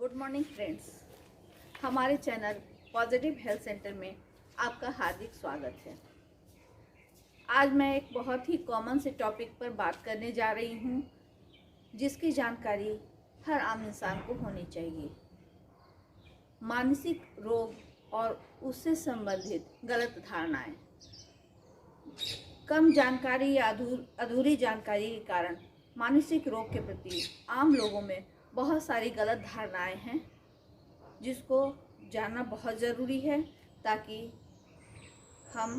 Good morning friends, हमारे channel positive health centre में आपका हार्दिक स्वागत है। आज मैं एक बहुत ही कॉमन से टॉपिक पर बात करने जा रही हूँ, जिसकी जानकारी हर आम इंसान को होनी चाहिए। मानसिक रोग और उससे संबंधित गलत धारणाएं। कम जानकारी या अधूरी जानकारी के कारण मानसिक रोग के प्रति आम लोगों में बहुत सारी गलत धारणाएं हैं, जिसको जानना बहुत ज़रूरी है ताकि हम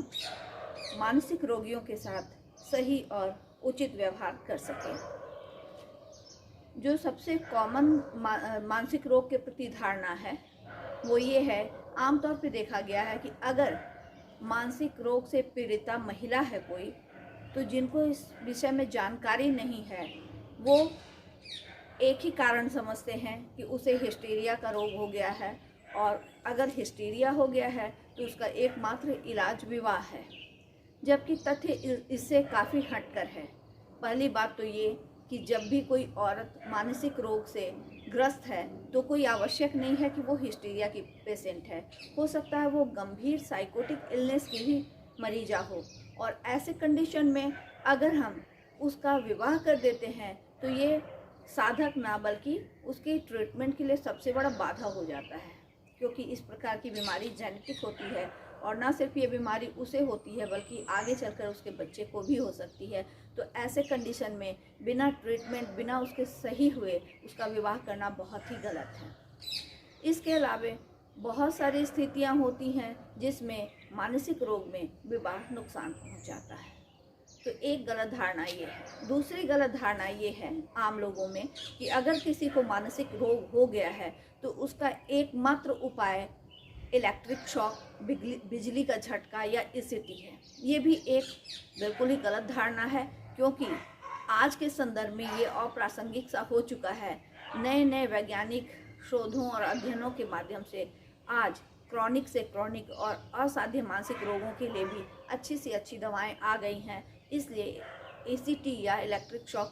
मानसिक रोगियों के साथ सही और उचित व्यवहार कर सकें। जो सबसे कॉमन मानसिक रोग के प्रति धारणा है वो ये है, आमतौर पे देखा गया है कि अगर मानसिक रोग से पीड़िता महिला है कोई, तो जिनको इस विषय में जानकारी नहीं है वो एक ही कारण समझते हैं कि उसे हिस्टीरिया का रोग हो गया है, और अगर हिस्टीरिया हो गया है तो उसका एकमात्र इलाज विवाह है, जबकि तथ्य इससे काफ़ी हटकर है। पहली बात तो ये कि जब भी कोई औरत मानसिक रोग से ग्रस्त है तो कोई आवश्यक नहीं है कि वो हिस्टीरिया की पेशेंट है। हो सकता है वो गंभीर साइकोटिक इलनेस की भी मरीजा हो, और ऐसे कंडीशन में अगर हम उसका विवाह कर देते हैं तो ये साधक ना बल्कि उसके ट्रीटमेंट के लिए सबसे बड़ा बाधा हो जाता है, क्योंकि इस प्रकार की बीमारी जेनेटिक होती है, और ना सिर्फ ये बीमारी उसे होती है बल्कि आगे चलकर उसके बच्चे को भी हो सकती है। तो ऐसे कंडीशन में बिना ट्रीटमेंट, बिना उसके सही हुए उसका विवाह करना बहुत ही गलत है। इसके अलावा बहुत सारी स्थितियां होती हैं जिसमें मानसिक रोग में विवाह नुकसान पहुंचाता है। तो एक गलत धारणा ये है। दूसरी गलत धारणा ये है आम लोगों में कि अगर किसी को मानसिक रोग हो गया है तो उसका एकमात्र उपाय इलेक्ट्रिक शॉक, बिजली का झटका या ईसीटी है। ये भी एक बिल्कुल ही गलत धारणा है, क्योंकि आज के संदर्भ में ये अप्रासंगिक सा हो चुका है। नए नए वैज्ञानिक शोधों और अध्ययनों के माध्यम से आज क्रॉनिक से क्रॉनिक और असाध्य मानसिक रोगों के लिए भी अच्छी से अच्छी दवाएं आ गई हैं। इसलिए ईसीटी या इलेक्ट्रिक शॉक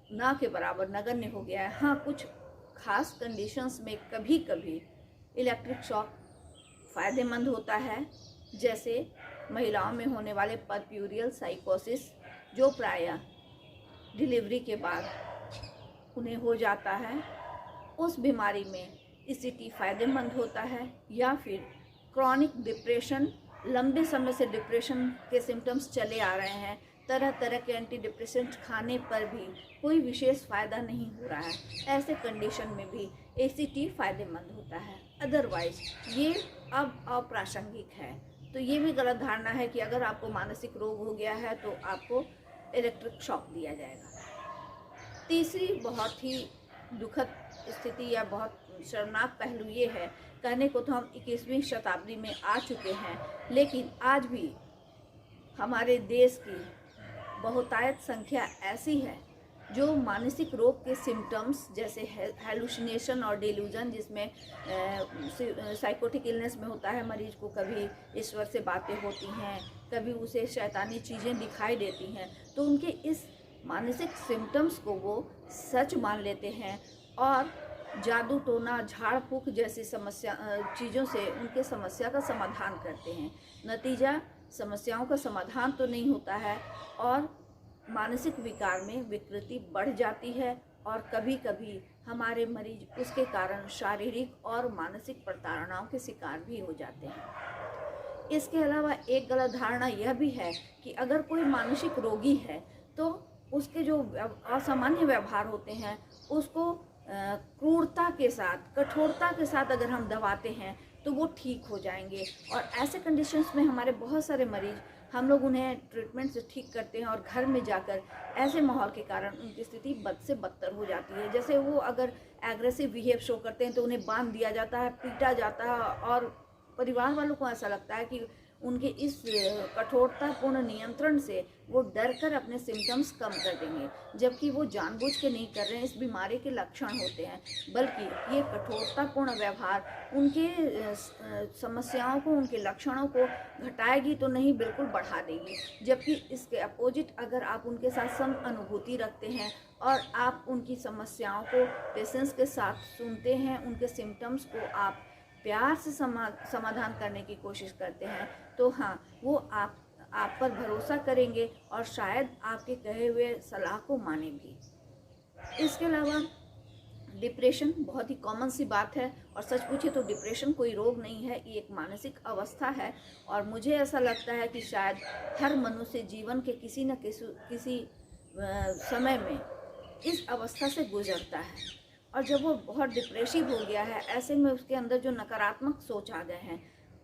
ना के बराबर नगण्य हो गया है। हाँ, कुछ खास कंडीशंस में कभी कभी इलेक्ट्रिक शॉक फ़ायदेमंद होता है, जैसे महिलाओं में होने वाले परप्यूरियल साइकोसिस, जो प्रायः डिलीवरी के बाद उन्हें हो जाता है। उस बीमारी में ईसीटी फ़ायदेमंद होता है। या फिर क्रॉनिक डिप्रेशन, लंबे समय से डिप्रेशन के सिम्टम्स चले आ रहे हैं, तरह तरह के एंटी डिप्रेसेंट खाने पर भी कोई विशेष फ़ायदा नहीं हो रहा है, ऐसे कंडीशन में भी ईसीटी फ़ायदेमंद होता है। अदरवाइज ये अब अप्रासंगिक है। तो ये भी गलत धारणा है कि अगर आपको मानसिक रोग हो गया है तो आपको इलेक्ट्रिक शॉक दिया जाएगा। तीसरी बहुत ही दुखद स्थिति या बहुत शर्मनाक पहलू ये है, कहने को तो हम 21वीं शताब्दी में आ चुके हैं, लेकिन आज भी हमारे देश की बहुतायत संख्या ऐसी है जो मानसिक रोग के सिम्टम्स जैसे हेलुसिनेशन और डिल्यूजन, जिसमें साइकोटिक इलनेस में होता है मरीज को कभी ईश्वर से बातें होती हैं, कभी उसे शैतानी चीज़ें दिखाई देती हैं, तो उनके इस मानसिक सिम्टम्स को वो सच मान लेते हैं और जादू टोना, झाड़ फूक जैसी चीज़ों से उनके समस्या का समाधान करते हैं। नतीजा समस्याओं का समाधान तो नहीं होता है और मानसिक विकार में विकृति बढ़ जाती है, और कभी कभी हमारे मरीज उसके कारण शारीरिक और मानसिक प्रताड़नाओं के शिकार भी हो जाते हैं। इसके अलावा एक गलत धारणा यह भी है कि अगर कोई मानसिक रोगी है तो उसके जो असामान्य व्यवहार होते हैं उसको क्रूरता के साथ, कठोरता के साथ अगर हम दबाते हैं तो वो ठीक हो जाएंगे। और ऐसे कंडीशंस में हमारे बहुत सारे मरीज, हम लोग उन्हें ट्रीटमेंट से ठीक करते हैं और घर में जाकर ऐसे माहौल के कारण उनकी स्थिति बद से बदतर हो जाती है। जैसे वो अगर एग्रेसिव बिहेव शो करते हैं तो उन्हें बांध दिया जाता है, पीटा जाता है, और परिवार वालों को ऐसा लगता है कि उनके इस कठोरतापूर्ण नियंत्रण से वो डर कर अपने सिम्टम्स कम कर देंगे, जबकि वो जानबूझ के नहीं कर रहे हैं। इस बीमारी के लक्षण होते हैं, बल्कि ये कठोरतापूर्ण व्यवहार उनके समस्याओं को, उनके लक्षणों को घटाएगी तो नहीं, बिल्कुल बढ़ा देगी। जबकि इसके अपोजिट अगर आप उनके साथ सम अनुभूति रखते हैं और आप उनकी समस्याओं को पेशेंस के साथ सुनते हैं, उनके सिम्टम्स को आप प्यार से समाधान करने की कोशिश करते हैं, तो हाँ, वो आप पर भरोसा करेंगे और शायद आपके कहे हुए सलाह को माने भी। इसके अलावा डिप्रेशन बहुत ही कॉमन सी बात है, और सच पूछे तो डिप्रेशन कोई रोग नहीं है, ये एक मानसिक अवस्था है। और मुझे ऐसा लगता है कि शायद हर मनुष्य जीवन के किसी न किसी समय में इस अवस्था से गुजरता है। और जब वो बहुत डिप्रेसिव हो गया है, ऐसे में उसके अंदर जो नकारात्मक सोच आ गए हैं,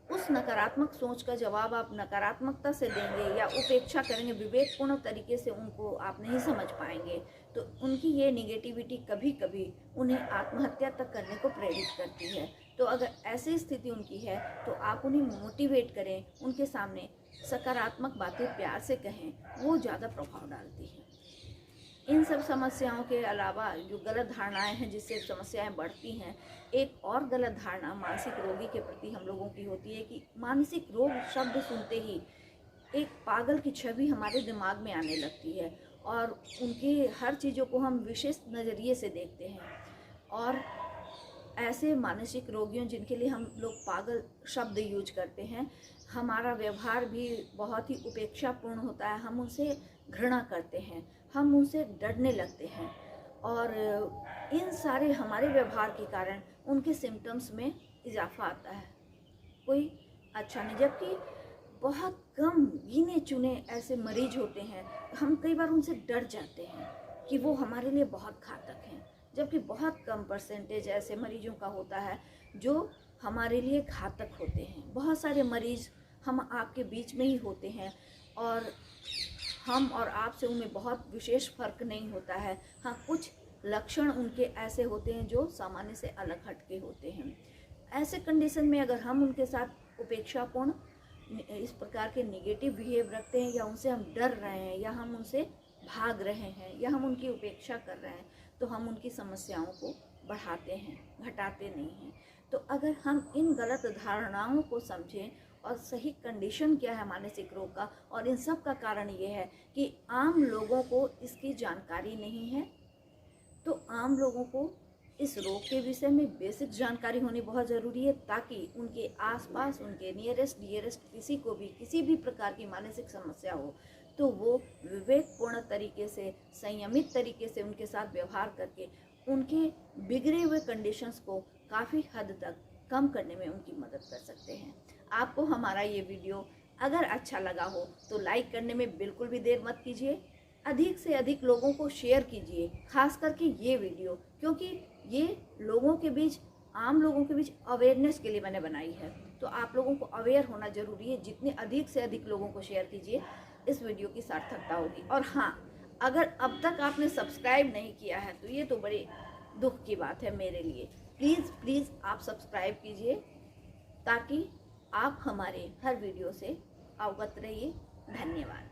उस नकारात्मक सोच का जवाब आप नकारात्मकता से देंगे या उपेक्षा करेंगे, विवेकपूर्ण तरीके से उनको आप नहीं समझ पाएंगे, तो उनकी ये निगेटिविटी कभी कभी उन्हें आत्महत्या तक करने को प्रेरित करती है। तो अगर ऐसी स्थिति उनकी है तो आप उन्हें मोटिवेट करें, उनके सामने सकारात्मक बातें प्यार से कहें, वो ज़्यादा प्रभाव डालती है। इन सब समस्याओं के अलावा जो गलत धारणाएं हैं जिससे समस्याएं बढ़ती हैं, एक और गलत धारणा मानसिक रोगी के प्रति हम लोगों की होती है कि मानसिक रोग शब्द सुनते ही एक पागल की छवि हमारे दिमाग में आने लगती है और उनके हर चीज़ों को हम विशेष नज़रिए से देखते हैं। और ऐसे मानसिक रोगियों जिनके लिए हम लोग पागल शब्द यूज करते हैं, हमारा व्यवहार भी बहुत ही उपेक्षापूर्ण होता है, हम उनसे घृणा करते हैं, हम उनसे डरने लगते हैं, और इन सारे हमारे व्यवहार के कारण उनके सिम्टम्स में इजाफा आता है। कोई अच्छा नहीं, जबकि बहुत कम गिने चुने ऐसे मरीज होते हैं, हम कई बार उनसे डर जाते हैं कि वो हमारे लिए बहुत घातक हैं, जबकि बहुत कम परसेंटेज ऐसे मरीजों का होता है जो हमारे लिए घातक होते हैं। बहुत सारे मरीज हम आपके बीच में ही होते हैं और हम और आपसे उनमें बहुत विशेष फर्क नहीं होता है। हाँ, कुछ लक्षण उनके ऐसे होते हैं जो सामान्य से अलग हटके होते हैं। ऐसे कंडीशन में अगर हम उनके साथ उपेक्षापूर्ण इस प्रकार के निगेटिव बिहेव रखते हैं, या उनसे हम डर रहे हैं, या हम उनसे भाग रहे हैं, या हम उनकी उपेक्षा कर रहे हैं, तो हम उनकी समस्याओं को बढ़ाते हैं, घटाते नहीं हैं। तो अगर हम इन गलत धारणाओं को समझें और सही कंडीशन क्या है मानसिक रोग का, और इन सब का कारण ये है कि आम लोगों को इसकी जानकारी नहीं है, तो आम लोगों को इस रोग के विषय में बेसिक जानकारी होनी बहुत ज़रूरी है, ताकि उनके आसपास, उनके नियरेस्ट डियरेस्ट किसी को भी किसी भी प्रकार की मानसिक समस्या हो तो वो विवेकपूर्ण तरीके से, संयमित तरीके से उनके साथ व्यवहार करके उनके बिगड़े हुए कंडीशंस को काफ़ी हद तक कम करने में उनकी मदद कर सकते हैं। आपको हमारा ये वीडियो अगर अच्छा लगा हो तो लाइक करने में बिल्कुल भी देर मत कीजिए, अधिक से अधिक लोगों को शेयर कीजिए, खास करके ये वीडियो, क्योंकि ये लोगों के बीच, आम लोगों के बीच अवेयरनेस के लिए मैंने बनाई है। तो आप लोगों को अवेयर होना ज़रूरी है, जितने अधिक से अधिक लोगों को शेयर कीजिए, इस वीडियो की सार्थकता होगी। और हाँ, अगर अब तक आपने सब्सक्राइब नहीं किया है तो ये तो बड़े दुख की बात है मेरे लिए। प्लीज़ आप सब्सक्राइब कीजिए ताकि आप हमारे हर वीडियो से अवगत रहिए। धन्यवाद।